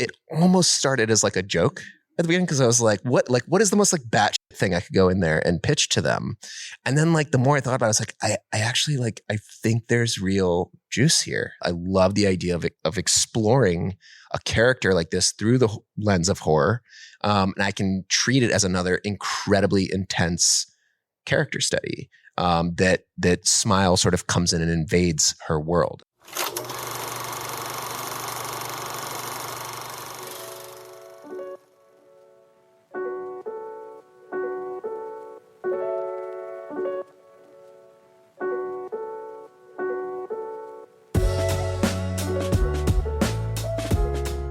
it almost started as like a joke at the beginning, because I was like, what is the most like batshit thing I could go in there and pitch to them? And then like the more I thought about it, I was like, I actually like, I think there's real juice here. I love the idea of exploring a character like this through the lens of horror. And I can treat it as another incredibly intense character study that Smile sort of comes in and invades her world.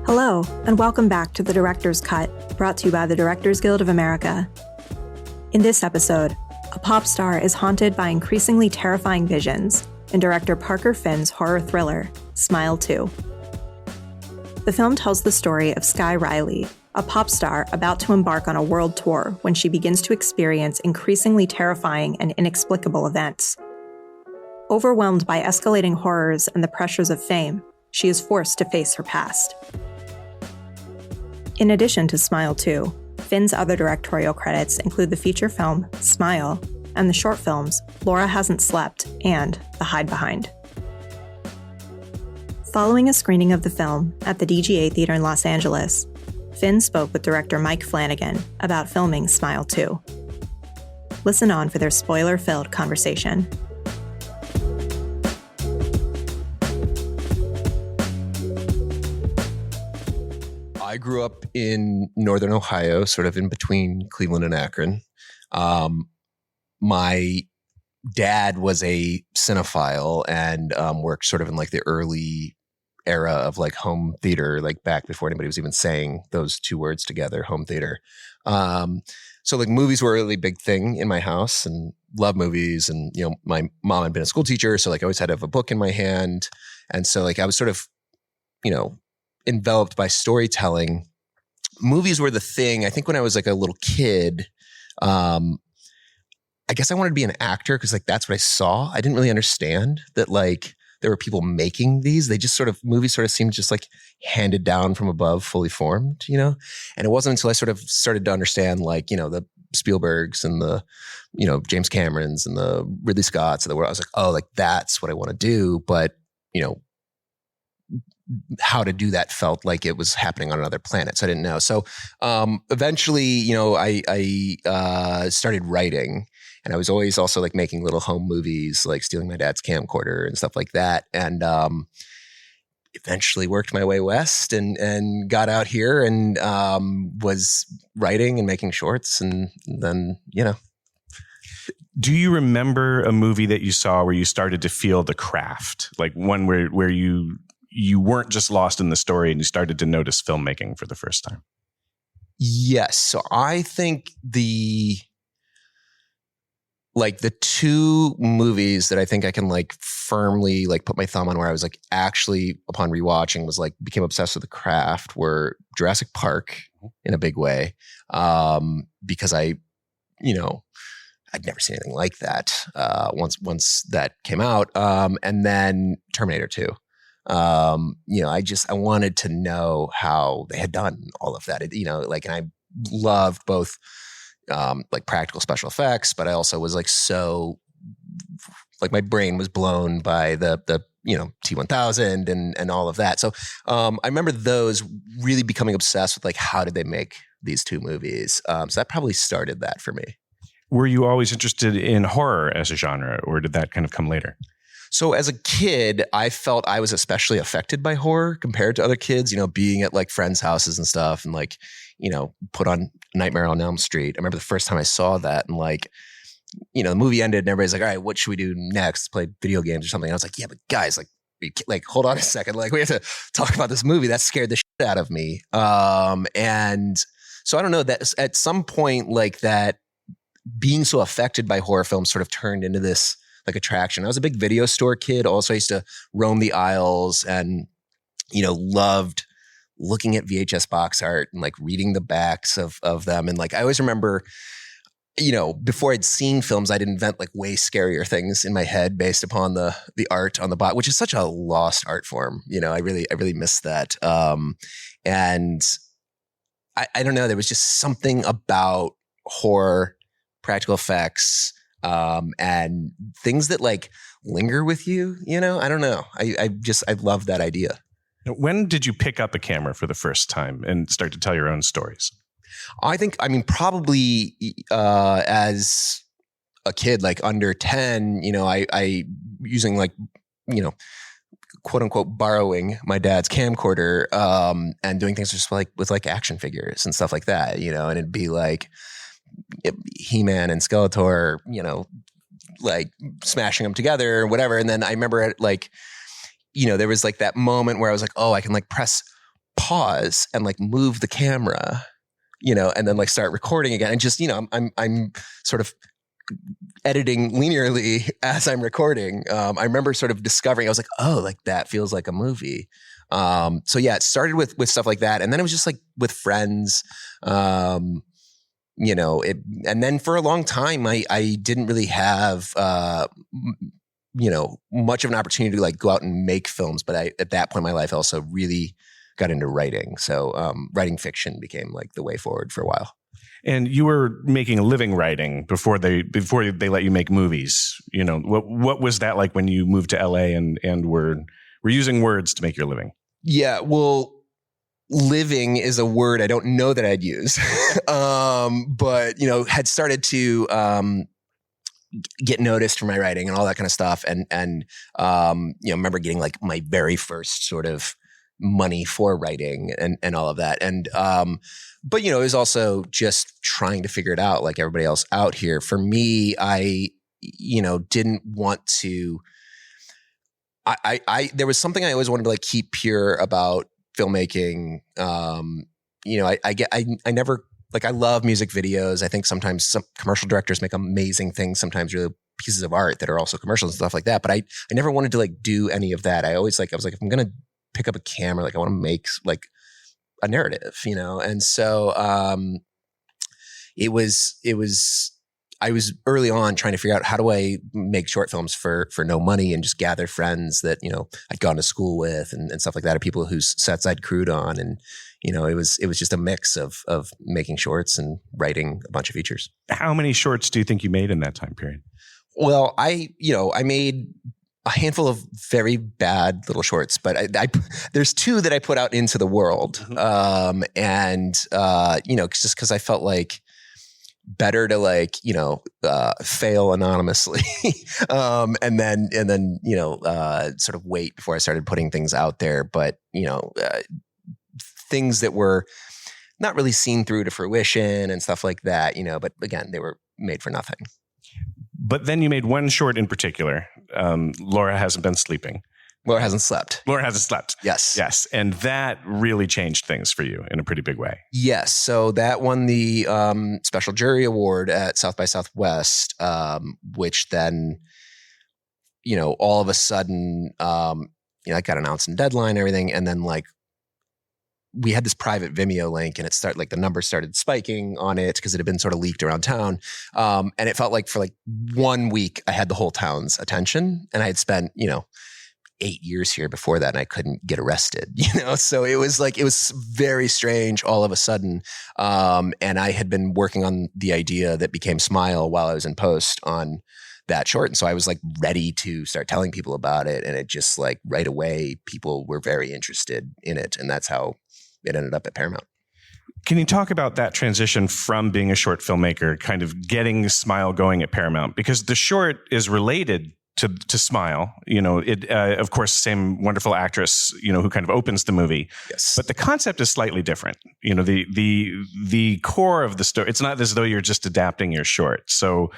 Hello, and welcome back to The Director's Cut, brought to you by the Directors Guild of America. In this episode, a pop star is haunted by increasingly terrifying visions in director Parker Finn's horror thriller, Smile 2. The film tells the story of Skye Riley, a pop star about to embark on a world tour when she begins to experience increasingly terrifying and inexplicable events. Overwhelmed by escalating horrors and the pressures of fame, she is forced to face her past. In addition to Smile 2, Finn's other directorial credits include the feature film Smile and the short films Laura Hasn't Slept and The Hide Behind. Following a screening of the film at the DGA Theater in Los Angeles, Finn spoke with director Mike Flanagan about filming Smile 2. Listen on for their spoiler-filled conversation. I grew up in Northern Ohio, sort of in between Cleveland and Akron. My dad was a cinephile and worked sort of in like the early era of like home theater, like back before anybody was even saying those two words together, home theater. So like movies were a really big thing in my house, and love movies. And, you know, my mom had been a school teacher, so like I always had to have a book in my hand. And so like I was sort of, you know, enveloped by storytelling. Movies were the thing. I think when I was like a little kid, I guess I wanted to be an actor because like that's what I saw. I didn't really understand that like there were people making these. They just sort of, movies sort of seemed just like handed down from above, fully formed, you know? And it wasn't until I sort of started to understand like, you know, the Spielbergs and the, you know, James Camerons and the Ridley Scotts of the world. I was like, oh, like that's what I want to do. But, you know, how to do that felt like it was happening on another planet. So I didn't know. So eventually, you know, I started writing, and I was always also like making little home movies, like stealing my dad's camcorder and stuff like that. And eventually worked my way west and got out here and was writing and making shorts. And then, you know. Do you remember a movie that you saw where you started to feel the craft? Like one where you weren't just lost in the story and you started to notice filmmaking for the first time? Yes. So I think the two movies that I think I can like firmly like put my thumb on where I was like actually upon rewatching was like became obsessed with the craft were Jurassic Park in a big way. Because I, you know, I'd never seen anything like that once that came out. And then Terminator 2. You know, I wanted to know how they had done all of that, you know, like, and I loved both, like practical special effects, but I also was like, so like my brain was blown by the, you know, T-1000 and all of that. So, I remember those really becoming obsessed with like, how did they make these two movies? So that probably started that for me. Were you always interested in horror as a genre, or did that kind of come later? So as a kid, I felt I was especially affected by horror compared to other kids, you know, being at like friends' houses and stuff and like, you know, put on Nightmare on Elm Street. I remember the first time I saw that and like, you know, the movie ended and everybody's like, all right, what should we do next? Play video games or something. And I was like, yeah, but guys, like, hold on a second. Like we have to talk about this movie. That scared the shit out of me. And so I don't know, that at some point like that being so affected by horror films sort of turned into this like attraction. I was a big video store kid. Also, I used to roam the aisles and, you know, loved looking at VHS box art and like reading the backs of them. And like, I always remember, you know, before I'd seen films, I'd invent like way scarier things in my head based upon the art on the box, which is such a lost art form. You know, I really miss that. And I don't know, there was just something about horror, practical effects, and things that like linger with you, you know? I don't know. I love that idea. When did you pick up a camera for the first time and start to tell your own stories? I mean, probably as a kid, like under 10, you know, I using like, you know, quote unquote borrowing my dad's camcorder and doing things just like with like action figures and stuff like that, you know, and it'd be like He-Man and Skeletor, you know, like smashing them together or whatever. And then I remember it like, you know, there was like that moment where I was like, oh, I can like press pause and like move the camera, you know, and then like start recording again. And just, you know, I'm sort of editing linearly as I'm recording. I remember sort of discovering, I was like, oh, like that feels like a movie. So yeah, it started with stuff like that. And then it was just like with friends, you know, and then for a long time, I didn't really have, you know, much of an opportunity to like go out and make films. But at that point in my life, I also really got into writing. So writing fiction became like the way forward for a while. And you were making a living writing before they let you make movies. You know, what was that like when you moved to LA and were using words to make your living? Yeah, well, living is a word I don't know that I'd use, but you know, had started to get noticed for my writing and all that kind of stuff, and you know, remember getting like my very first sort of money for writing and all of that, and but you know, it was also just trying to figure it out like everybody else out here. For me, I you know, didn't want to. There was something I always wanted to like keep pure about filmmaking. You know, I never like, I love music videos. I think sometimes some commercial directors make amazing things, sometimes really pieces of art that are also commercials and stuff like that. But I never wanted to like do any of that. I was like, if I'm going to pick up a camera, like I want to make like a narrative, you know? And so, I was early on trying to figure out how do I make short films for no money and just gather friends that, you know, I'd gone to school with and stuff like that, or people whose sets I'd crewed on. And, you know, it was just a mix of making shorts and writing a bunch of features. How many shorts do you think you made in that time period? Well, I made a handful of very bad little shorts, but there's two that I put out into the world. And you know, just because I felt like better to like, you know, fail anonymously, and then, you know, sort of wait before I started putting things out there. But, you know, things that were not really seen through to fruition and stuff like that, you know, but again, they were made for nothing. But then you made one short in particular, Laura Hasn't Been Sleeping. Laura Hasn't Slept. Laura Hasn't Slept. Yes. Yes. And that really changed things for you in a pretty big way. Yes. So that won the Special Jury Award at South by Southwest, which then, you know, all of a sudden, you know, it got announced in Deadline and everything. And then like, we had this private Vimeo link and the numbers started spiking on it because it had been sort of leaked around town. And it felt like for like 1 week, I had the whole town's attention, and I had spent, you know, 8 years here before that, and I couldn't get arrested, you know? So it was very strange all of a sudden. And I had been working on the idea that became Smile while I was in post on that short. And so I was like ready to start telling people about it. And it just like right away, people were very interested in it. And that's how it ended up at Paramount. Can you talk about that transition from being a short filmmaker, kind of getting Smile going at Paramount? Because the short is related to Smile, you know, it, of course, same wonderful actress, you know, who kind of opens the movie. Yes. But the concept is slightly different. You know, the core of the story, it's not as though you're just adapting your short. So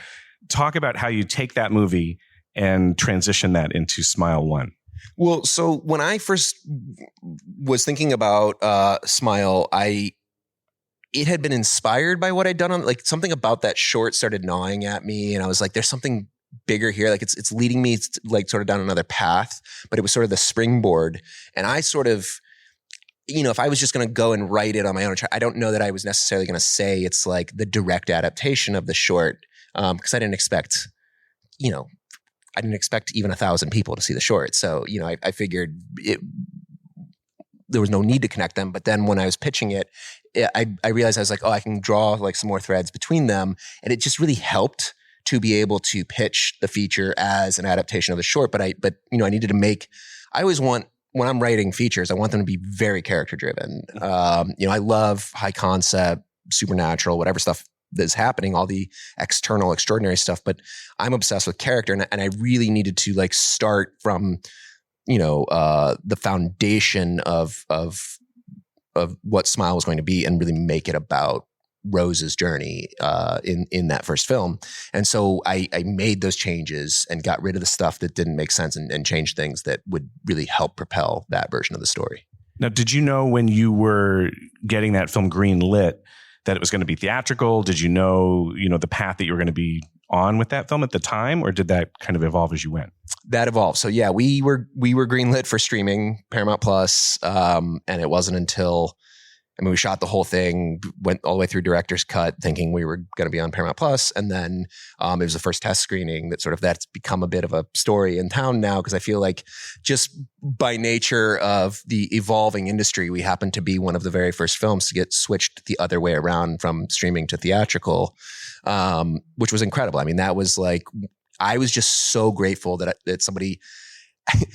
talk about how you take that movie and transition that into Smile 1. Well, so when I first was thinking about Smile, it had been inspired by what I'd done on, like, something about that short started gnawing at me, and I was like, there's something bigger here. Like it's leading me like sort of down another path, but it was sort of the springboard. And I sort of, you know, if I was just going to go and write it on my own, I don't know that I was necessarily going to say it's like the direct adaptation of the short, because I didn't expect, you know, even 1,000 people to see the short. So, you know, I figured there was no need to connect them. But then when I was pitching it, I realized I was like, oh, I can draw like some more threads between them. And it just really helped to be able to pitch the feature as an adaptation of the short. But I needed to I always want, when I'm writing features, I want them to be very character driven. I love high concept, supernatural, whatever stuff that's happening, all the external, extraordinary stuff. But I'm obsessed with character, and I really needed to like start from, the foundation of what Smile was going to be, and really make it about Rose's journey in that first film. And so I made those changes and got rid of the stuff that didn't make sense, and changed things that would really help propel that version of the story. Now, did you know when you were getting that film green lit that it was going to be theatrical? Did you know, the path that you were going to be on with that film at the time, or did that kind of evolve as you went? That evolved. So yeah, we were greenlit for streaming, Paramount Plus, and it wasn't until, we shot the whole thing, went all the way through director's cut, thinking we were going to be on Paramount Plus, and then it was the first test screening that's become a bit of a story in town now, because I feel like just by nature of the evolving industry, we happen to be one of the very first films to get switched the other way around from streaming to theatrical, which was incredible. That was like, I was just so grateful that somebody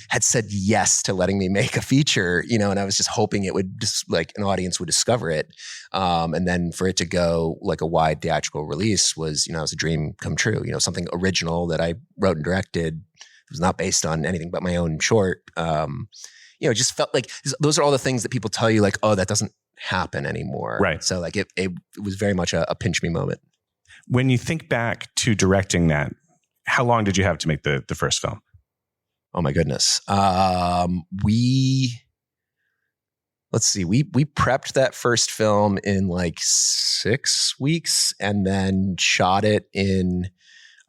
had said yes to letting me make a feature, and I was just hoping it would just like an audience would discover it. And then for it to go like a wide theatrical release was, was a dream come true, something original that I wrote and directed. It was not based on anything but my own short. It just felt like those are all the things that people tell you like, oh, that doesn't happen anymore. Right. So like it was very much a pinch me moment. When you think back to directing that, how long did you have to make the first film? Oh my goodness. We prepped that first film in like 6 weeks, and then shot it in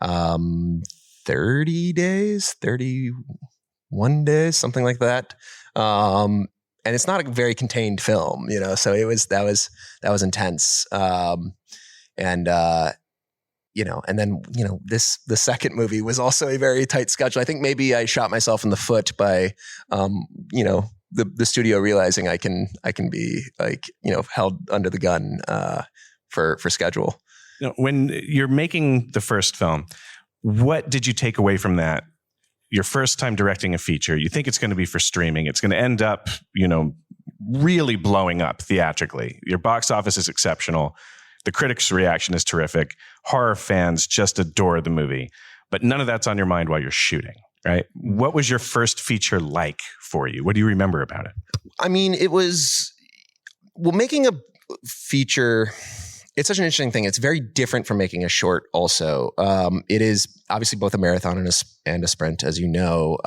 30 days, 31 days, something like that. And it's not a very contained film, so that was intense. And then, the second movie was also a very tight schedule. I think maybe I shot myself in the foot by, the studio realizing I can be like, held under the gun, for schedule. When you're making the first film, what did you take away from that? Your first time directing a feature, you think it's going to be for streaming. It's going to end up, really blowing up theatrically. Your box office is exceptional. The critics' reaction is terrific. Horror fans just adore the movie. But none of that's on your mind while you're shooting, right? What was your first feature like for you? What do you remember about it? It was, making a feature, it's such an interesting thing. It's very different from making a short also. It is obviously both a marathon and a sprint, as you know.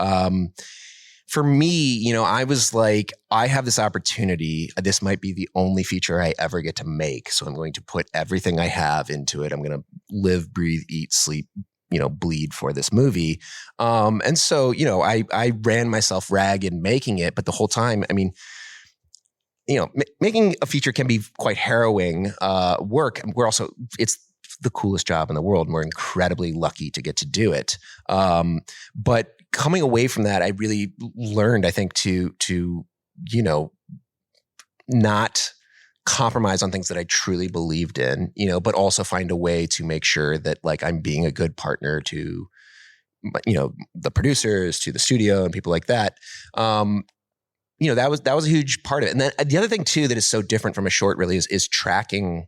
For me, I was like, I have this opportunity. This might be the only feature I ever get to make. So I'm going to put everything I have into it. I'm going to live, breathe, eat, sleep, bleed for this movie. And so, I ran myself ragged making it. But the whole time, making a feature can be quite harrowing work. It's the coolest job in the world, and we're incredibly lucky to get to do it. But coming away from that, I really learned, I think, to not compromise on things that I truly believed in, but also find a way to make sure that like I'm being a good partner to, the producers, to the studio and people like that. That was a huge part of it. And then the other thing too that is so different from a short really is tracking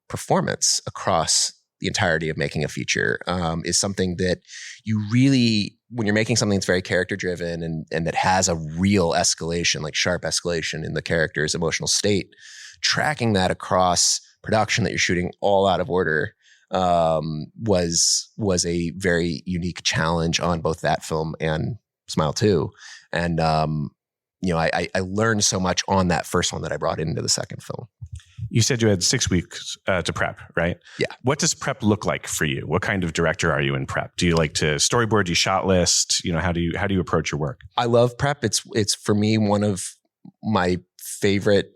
performance across the entirety of making a feature, is something that you really, when you're making something that's very character driven and that has a real escalation, like sharp escalation in the character's emotional state, tracking that across production that you're shooting all out of order, was a very unique challenge on both that film and Smile 2. And, I learned so much on that first one that I brought into the second film. You said you had 6 weeks to prep, right? Yeah. What does prep look like for you? What kind of director are you in prep? Do you like to storyboard? Do you shot list? How do you approach your work? I love prep. It's for me one of my favorite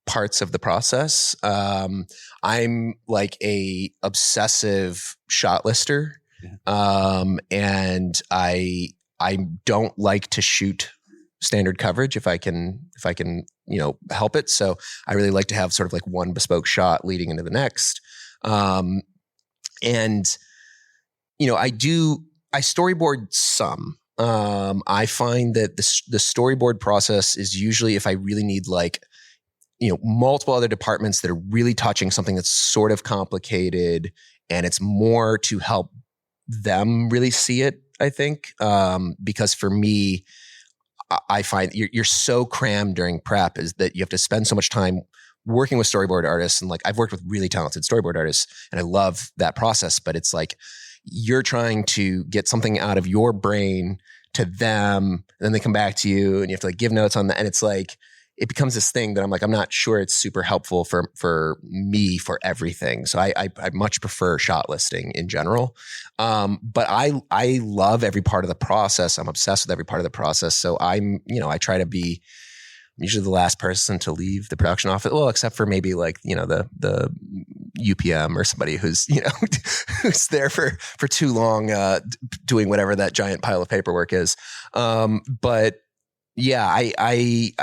parts of the process. I'm like a obsessive shot lister, and I don't like to shoot standard coverage if I can, help it. So I really like to have sort of like one bespoke shot leading into the next. And I storyboard some. I find that the storyboard process is usually if I really need multiple other departments that are really touching something that's sort of complicated, and it's more to help them really see it, I think. Because for me, I find you're so crammed during prep is that you have to spend so much time working with storyboard artists. And I've worked with really talented storyboard artists and I love that process, but it's like you're trying to get something out of your brain to them, and then they come back to you and you have to give notes on that. And it's like, it becomes this thing that I'm not sure it's super helpful for me for everything. So I much prefer shot listing in general. But I love every part of the process. I'm obsessed with every part of the process. So I try to be usually the last person to leave the production office. Well, except for maybe the UPM or somebody who's, who's there for too long, doing whatever that giant pile of paperwork is. But yeah, I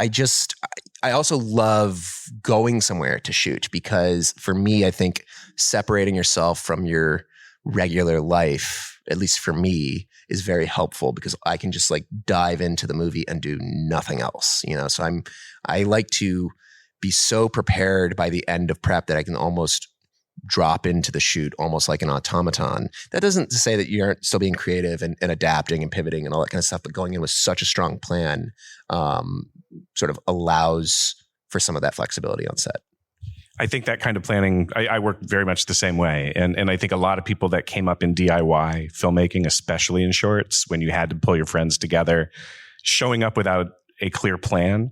also love going somewhere to shoot, because for me, I think separating yourself from your regular life, at least for me, is very helpful, because I can just dive into the movie and do nothing else, so I like to be so prepared by the end of prep that I can almost drop into the shoot almost like an automaton. That doesn't say that you aren't still being creative and adapting and pivoting and all that kind of stuff, but going in with such a strong plan sort of allows for some of that flexibility on set. I think that kind of planning, I work very much the same way. And I think a lot of people that came up in DIY filmmaking, especially in shorts, when you had to pull your friends together, showing up without a clear plan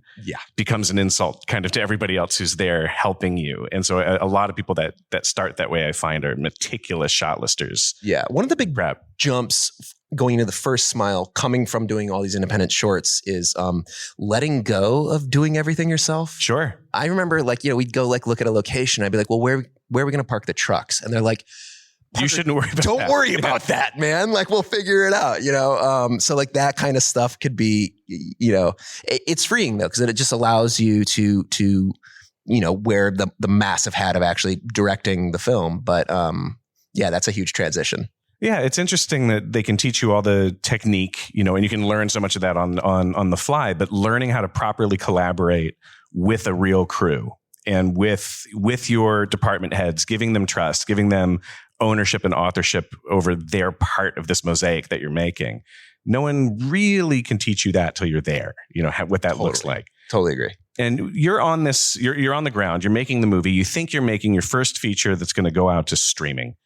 becomes an insult kind of to everybody else who's there helping you. And so a lot of people that start that way, I find, are meticulous shot listers. Yeah. One of the big jumps going into the first Smile, coming from doing all these independent shorts, is letting go of doing everything yourself. Sure. I remember we'd go look at a location. I'd be like, well, where are we going to park the trucks? And they're like, you shouldn't worry about that. Don't worry about that, man. We'll figure it out, So that kind of stuff could be, it's freeing though, because it just allows you to wear the massive hat of actually directing the film. But that's a huge transition. Yeah, it's interesting that they can teach you all the technique, and you can learn so much of that on the fly, but learning how to properly collaborate with a real crew and with your department heads, giving them trust, giving them ownership and authorship over their part of this mosaic that you're making. No one really can teach you that till you're there, what that looks like. Totally agree. And you're on this, you're on the ground, you're making the movie. You think you're making your first feature that's going to go out to streaming,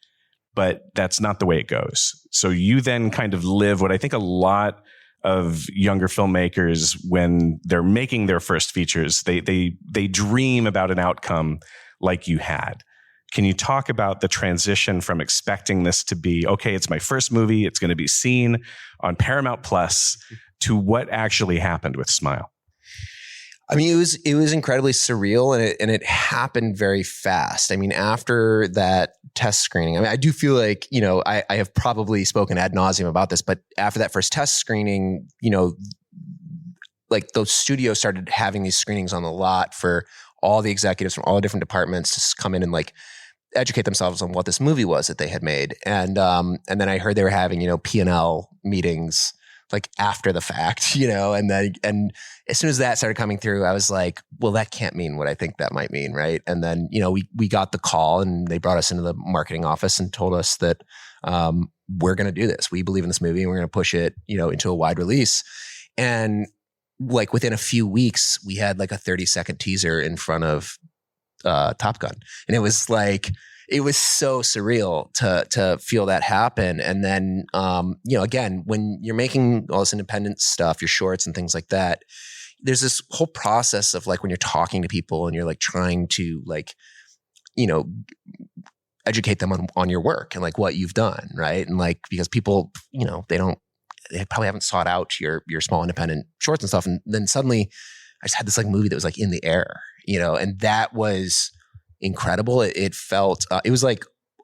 but that's not the way it goes. So you then kind of live what I think a lot of younger filmmakers, when they're making their first features, they dream about an outcome like you had. Can you talk about the transition from expecting this to be, okay, it's my first movie, it's going to be seen on Paramount Plus, to what actually happened with Smile? I mean, it was incredibly surreal, and it happened very fast. I mean, after that test screening, I do feel like, I have probably spoken ad nauseum about this, but after that first test screening, those studios started having these screenings on the lot for all the executives from all the different departments to come in and educate themselves on what this movie was that they had made. And then I heard they were having, P&L meetings after the fact, and as soon as that started coming through, I was like, well, that can't mean what I think that might mean. Right. And then, we got the call and they brought us into the marketing office and told us that, we're going to do this. We believe in this movie and we're going to push it, into a wide release. And within a few weeks, we had a 30-second teaser in front of Top Gun. And it was it was so surreal to feel that happen. And then, again, when you're making all this independent stuff, your shorts and things like that, there's this whole process of when you're talking to people and you're trying to educate them on your work and what you've done. Right. And because people, they probably haven't sought out your small independent shorts and stuff. And then suddenly I just had this movie that was in the air, and that was incredible. It felt, it was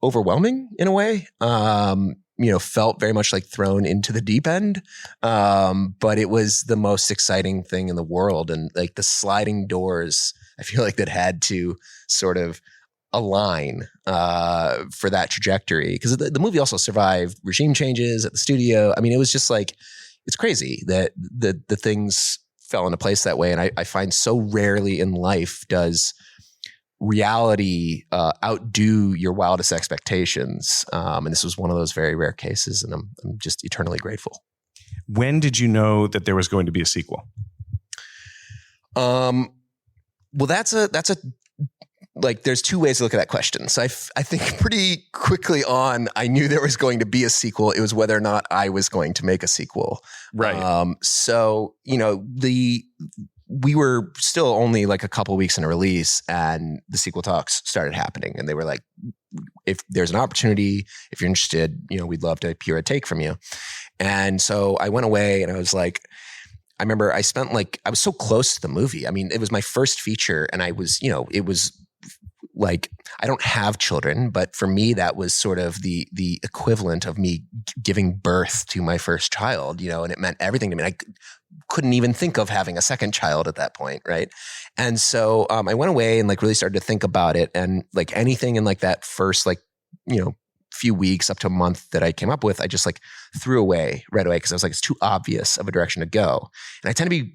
overwhelming in a way. felt very much like thrown into the deep end. But it was the most exciting thing in the world. And like the sliding doors, I feel like that had to sort of align for that trajectory. Because the movie also survived regime changes at the studio. I mean, it was just like, it's crazy that the things fell into place that way. And I find so rarely in life does reality outdo your wildest expectations. And this was one of those very rare cases. And I'm just eternally grateful. When did you know that there was going to be a sequel? Well, that's a like, there's two ways to look at that question. So I think pretty quickly on, I knew there was going to be a sequel. It was whether or not I was going to make a sequel. Right. So, we were still only like a couple weeks in a release, and the sequel talks started happening. And they were like, if there's an opportunity, if you're interested, we'd love to hear a take from you. And so I went away, and I was like, I remember I was so close to the movie. I mean, it was my first feature, and I was, it was like, I don't have children, but for me, that was sort of the equivalent of me giving birth to my first child, and it meant everything to me. I couldn't even think of having a second child at that point. Right. And so I went away and like really started to think about it, and like anything in like that first, few weeks up to a month that I came up with, I just like threw away right away. Cause I was like, it's too obvious of a direction to go. And I tend to be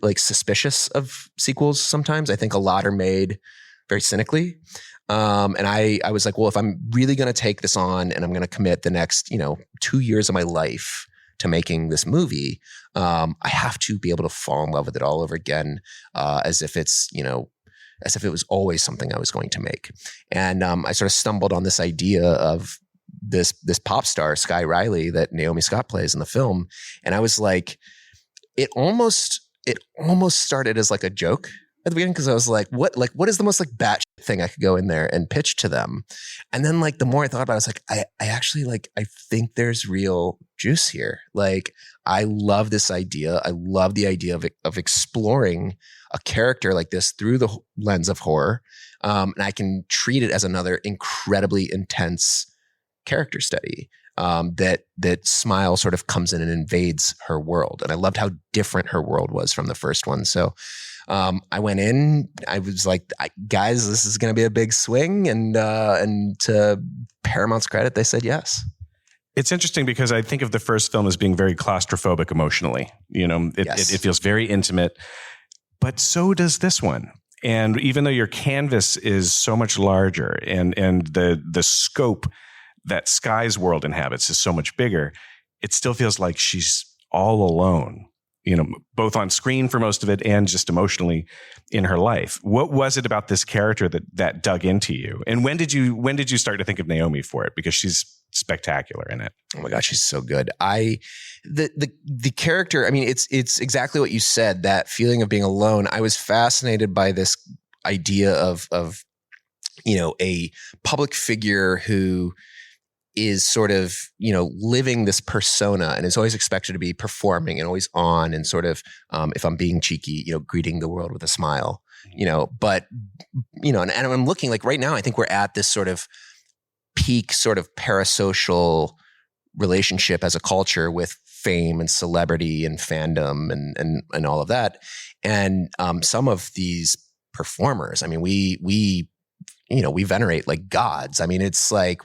like suspicious of sequels sometimes. I think a lot are made very cynically. And I was like, well, if I'm really going to take this on and I'm going to commit the next, 2 years of my life to making this movie, I have to be able to fall in love with it all over again, as if it's, as if it was always something I was going to make. And I sort of stumbled on this idea of this pop star, Skye Riley, that Naomi Scott plays in the film. And I was like, it almost started as like a joke at the beginning, because I was like, what is the most like batshit thing I could go in there and pitch to them? And then like the more I thought about it, I was like, I actually like, I think there's real juice here. Like, I love this idea. I love the idea of exploring a character like this through the lens of horror. And I can treat it as another incredibly intense character study. That Smile sort of comes in and invades her world. And I loved how different her world was from the first one. So I went in, I was like, guys, this is going to be a big swing. And to Paramount's credit, they said yes. It's interesting because I think of the first film as being very claustrophobic emotionally. It feels very intimate, but so does this one. And even though your canvas is so much larger and the scope that Skye's world inhabits is so much bigger, it still feels like she's all alone, both on screen for most of it and just emotionally in her life. What was it about this character that dug into you? And when did you start to think of Naomi for it? Because she's spectacular in it. Oh my gosh, she's so good. The character, I mean, it's exactly what you said, that feeling of being alone. I was fascinated by this idea of a public figure who is sort of, living this persona and is always expected to be performing and always on and sort of, if I'm being cheeky, greeting the world with a smile, but, and I'm looking like right now, I think we're at this sort of peak sort of parasocial relationship as a culture with fame and celebrity and fandom and all of that. And some of these performers, I mean, we venerate like gods. I mean, it's like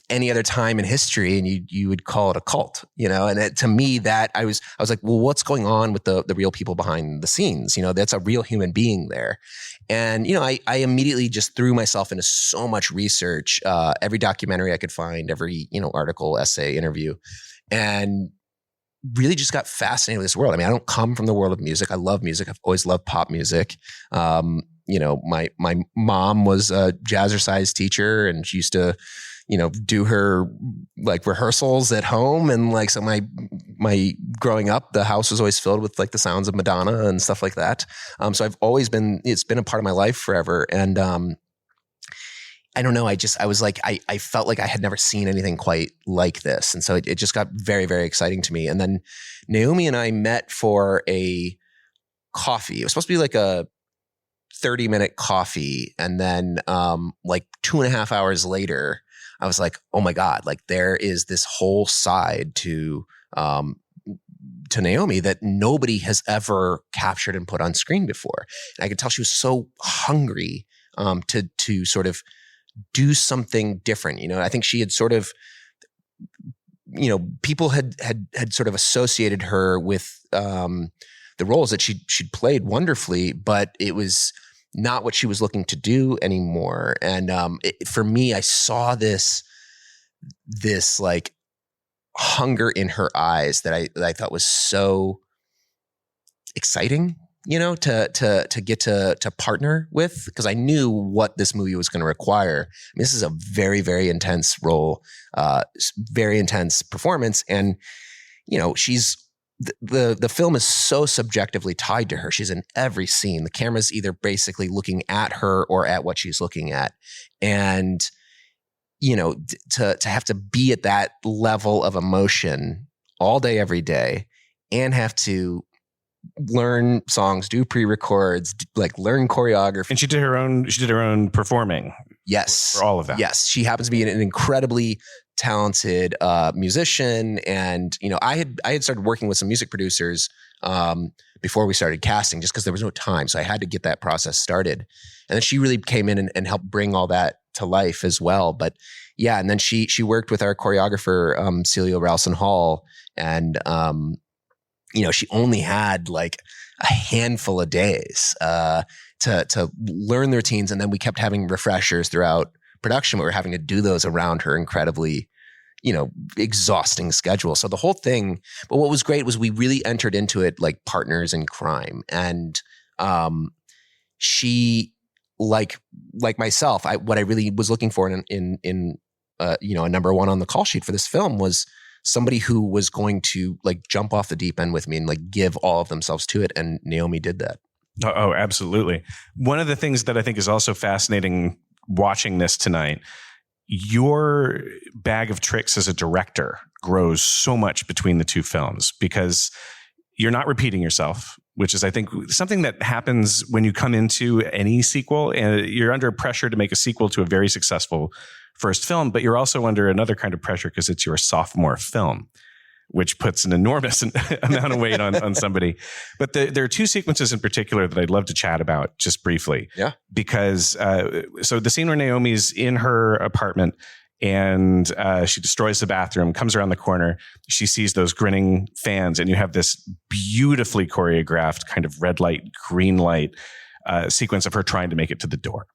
any other time in history and you would call it a cult, and to me that I was like, well, what's going on with the real people behind the scenes? That's a real human being there. And, I immediately just threw myself into so much research, every documentary I could find, every, article, essay, interview, and really just got fascinated with this world. I mean, I don't come from the world of music. I love music. I've always loved pop music. My mom was a jazzercise teacher, and she used to, do her like rehearsals at home. And like, so my growing up, the house was always filled with like the sounds of Madonna and stuff like that. So it's been a part of my life forever. And, I don't know. I was like, I felt like I had never seen anything quite like this. And so it just got very, very exciting to me. And then Naomi and I met for a coffee. It was supposed to be like a 30-minute coffee. And then like 2.5 hours later, I was like, oh my God, like there is this whole side to Naomi that nobody has ever captured and put on screen before. And I could tell she was so hungry to sort of do something different. You know, I think she had sort of, you know, people had sort of associated her with the roles that she'd played wonderfully, but it was not what she was looking to do anymore. And for me, I saw this like hunger in her eyes that I thought was so exciting, you know, to get to partner with, because I knew what this movie was going to require. I mean, this is a very, very intense role, very intense performance. And, you know, the film is so subjectively tied to her. She's in every scene. The camera's either basically looking at her or at what she's looking at. And, you know, to have to be at that level of emotion all day, every day, and have to learn songs, do pre-records, like learn choreography. And she did her own performing. Yes. For all of that. Yes. She happens to be an incredibly talented musician. And, you know, I had started working with some music producers before we started casting, just because there was no time. So I had to get that process started. And then she really came in and helped bring all that to life as well. But yeah, and then she worked with our choreographer, Celia Ralston Hall. And, you know, she only had like a handful of days to learn the routines. And then we kept having refreshers throughout production. We were having to do those around her incredibly, you know, exhausting schedule. So the whole thing, but what was great was we really entered into it like partners in crime. And she, like myself, what I really was looking for in you know, a number one on the call sheet for this film was somebody who was going to like jump off the deep end with me and like give all of themselves to it. And Naomi did that. Oh, absolutely. One of the things that I think is also fascinating watching this tonight, your bag of tricks as a director grows so much between the two films because you're not repeating yourself, which is, I think, something that happens when you come into any sequel, and you're under pressure to make a sequel to a very successful first film, but you're also under another kind of pressure because it's your sophomore film, which puts an enormous amount of weight on somebody. But there are two sequences in particular that I'd love to chat about just briefly. Yeah. Because, so the scene where Naomi's in her apartment and she destroys the bathroom, comes around the corner, she sees those grinning fans, and you have this beautifully choreographed kind of red light, green light sequence of her trying to make it to the door.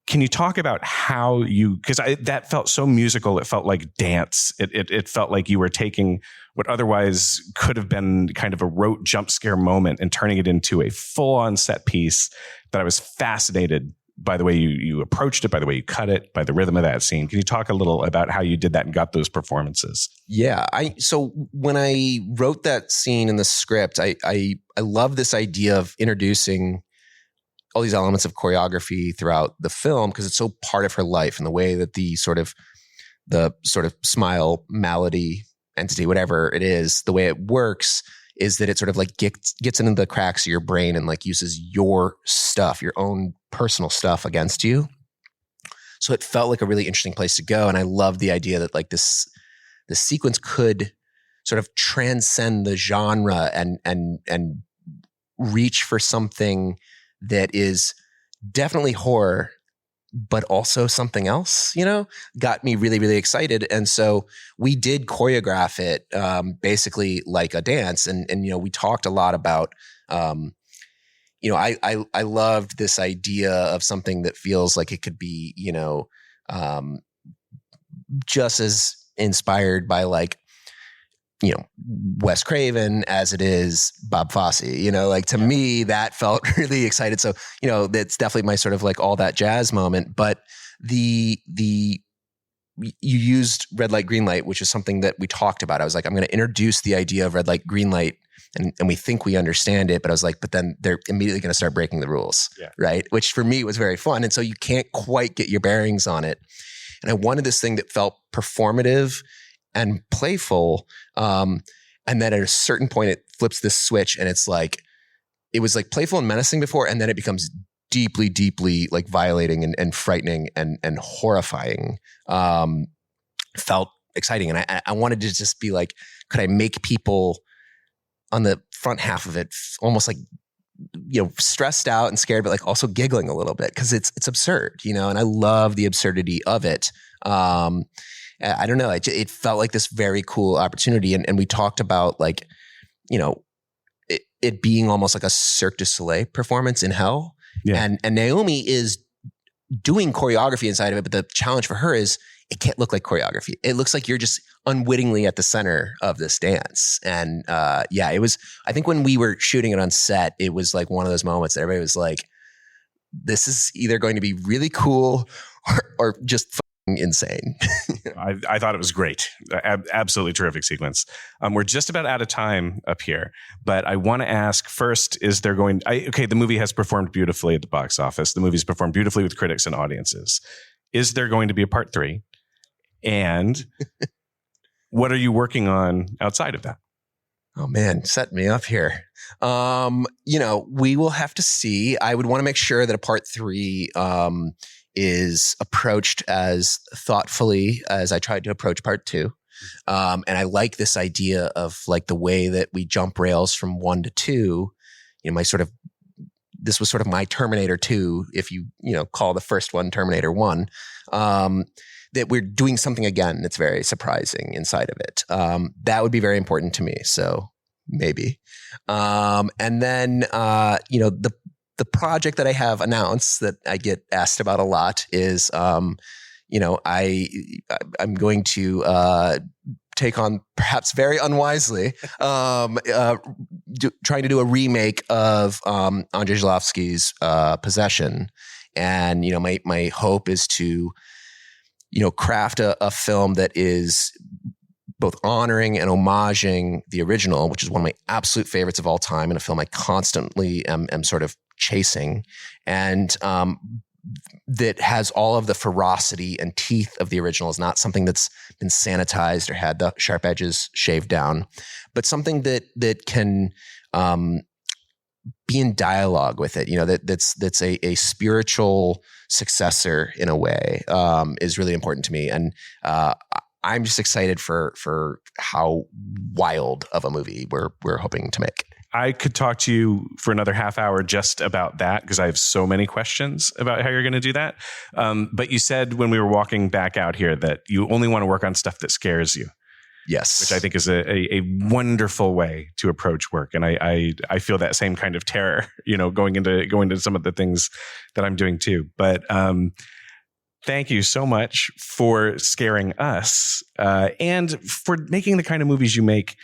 Can you talk about how because that felt so musical, it felt like dance. It felt like you were taking what otherwise could have been kind of a rote jump scare moment and turning it into a full-on set piece that I was fascinated by the way you approached it, by the way you cut it, by the rhythm of that scene. Can you talk a little about how you did that and got those performances? Yeah. So when I wrote that scene in the script, I love this idea of introducing all these elements of choreography throughout the film because it's so part of her life, and the way that the sort of smile melody entity, whatever it is, the way it works is that it sort of like gets into the cracks of your brain and like uses your stuff, your own personal stuff against you. So it felt like a really interesting place to go. And I love the idea that like this sequence could sort of transcend the genre and reach for something that is definitely horror, but also something else, you know, got me really, really excited. And so we did choreograph it basically like a dance. And, you know, we talked a lot about, you know, I loved this idea of something that feels like it could be, you know, just as inspired by like, you know, Wes Craven as it is Bob Fosse, you know, like to me that felt really excited. So, you know, that's definitely my sort of like all that jazz moment, but you used red light, green light, which is something that we talked about. I was like, I'm going to introduce the idea of red light, green light, and we think we understand it. But I was like, but then they're immediately going to start breaking the rules, right? Which for me was very fun. And so you can't quite get your bearings on it. And I wanted this thing that felt performative and playful. And then at a certain point, it flips this switch and it's like, it was like playful and menacing before. And then it becomes deeply, deeply like violating and frightening and horrifying. felt exciting. And I wanted to just be like, could I make people on the front half of it almost like, stressed out and scared, but like also giggling a little bit because it's absurd, and I love the absurdity of it. I don't know. It felt like this very cool opportunity. And we talked about like, it being almost like a Cirque du Soleil performance in hell. Yeah. And Naomi is doing choreography inside of it. But the challenge for her is it can't look like choreography. It looks like you're just unwittingly at the center of this dance. And it was, I think when we were shooting it on set, it was like one of those moments that everybody was like, this is either going to be really cool or just insane. I thought it was great. Absolutely terrific sequence. We're just about out of time up here, but I want to ask first, is there the movie has performed beautifully at the box office. The movie's performed beautifully with critics and audiences. Is there going to be a part 3? And what are you working on outside of that? Oh man, set me up here. We will have to see. I would want to make sure that a part 3 is approached as thoughtfully as I tried to approach part 2. And I like this idea of like the way that we jump rails from 1 to 2. This was sort of my Terminator 2, if you call the first one Terminator 1. That we're doing something again that's very surprising inside of it. That would be very important to me. So maybe. And then, the project that I have announced that I get asked about a lot is, I'm going to take on, perhaps very unwisely, trying to do a remake of Andrzej Żuławski's Possession. And, my hope is to, craft a film that is both honoring and homaging the original, which is one of my absolute favorites of all time, and a film I constantly am sort of chasing, and that has all of the ferocity and teeth of the original. Is not something that's been sanitized or had the sharp edges shaved down, but something that can be in dialogue with it. That's a spiritual successor in a way, is really important to me. And I'm just excited for how wild of a movie we're hoping to make. I could talk to you for another half hour just about that because I have so many questions about how you're going to do that. But you said when we were walking back out here that you only want to work on stuff that scares you. Yes. Which I think is a wonderful way to approach work. And I feel that same kind of terror, going into some of the things that I'm doing too. But thank you so much for scaring us and for making the kind of movies you make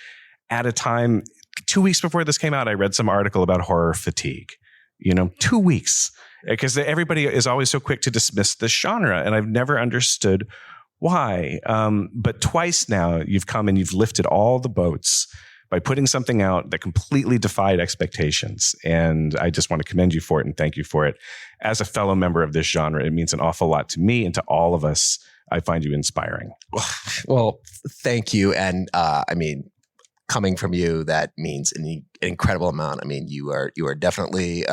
at a time. 2 weeks before this came out, I read some article about horror fatigue. 2 weeks. Because everybody is always so quick to dismiss this genre. And I've never understood why. But twice now you've come and you've lifted all the boats by putting something out that completely defied expectations. And I just want to commend you for it and thank you for it. As a fellow member of this genre, it means an awful lot to me and to all of us. I find you inspiring. Well, thank you. And coming from you, that means an incredible amount. You are definitely,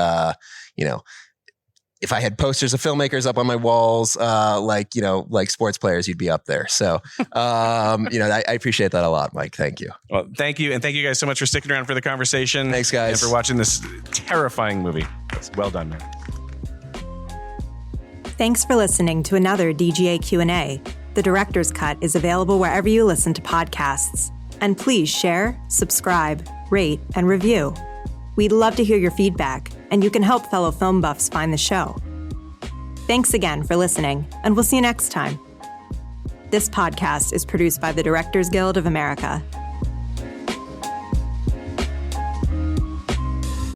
if I had posters of filmmakers up on my walls, like sports players, you'd be up there. So, I appreciate that a lot, Mike. Thank you. Well, thank you. And thank you guys so much for sticking around for the conversation. Thanks, guys. And for watching this terrifying movie. Well done, man. Thanks for listening to another DGA Q&A. The Director's Cut is available wherever you listen to podcasts. And please share, subscribe, rate, and review. We'd love to hear your feedback, and you can help fellow film buffs find the show. Thanks again for listening, and we'll see you next time. This podcast is produced by the Directors Guild of America